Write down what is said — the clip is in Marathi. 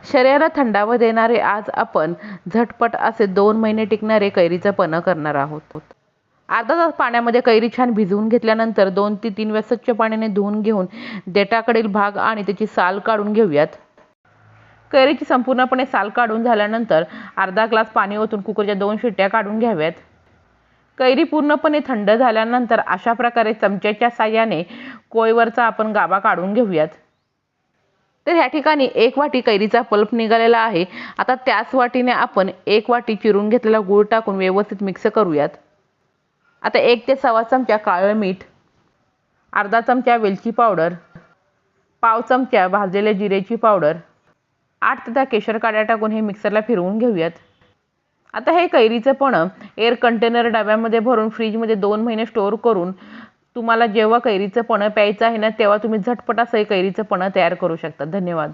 शरीराला थंडावा देणारे आज आपण झटपट असे 2 महिने टिकणारे कैरीचं पन्ह करणार आहोत. अर्धा तास पाण्यामध्ये कैरी छान भिजवून घेतल्यानंतर 2 ते 3 वेळा स्वच्छ पाण्याने धुवून घेऊन देठाकडील भाग आणि त्याची साल काढून घेऊयात. कैरीची संपूर्णपणे साल काढून झाल्यानंतर अर्धा ग्लास पाणी ओतून कुकरच्या 2 शिट्ट्या काढून घ्याव्यात. कैरी पूर्णपणे थंड झाल्यानंतर अशा प्रकारे चमच्याच्या साहाय्याने कोळीवरचा आपण गाभा काढून घेऊयात. तर ह्या ठिकाणी 1 वाटी कैरीचा पल्प निघालेला आहे. आता त्याच वाटीने आपण 1 वाटी चिरून घेतलेला गूळ टाकून व्यवस्थित मिक्स करूयात. आता 1 ते सव्वा चमचा काळं मीठ, अर्धा चमचा वेलची पावडर, पाव चमचा भाजलेल्या जिऱ्याची पावडर, 8 ते 10 केशर काड्या टाकून हे मिक्सरला फिरवून घेऊयात. आता हे कैरीचं पन्ह एअर कंटेनर डब्यामध्ये भरून फ्रीजमध्ये 2 महिने स्टोअर करून तुम्हाला जेव्हा कैरीचं पन्ह प्यायचं आहे ना, तेव्हा तुम्ही झटपट असं हे कैरीचं पन्ह तयार करू शकता. धन्यवाद.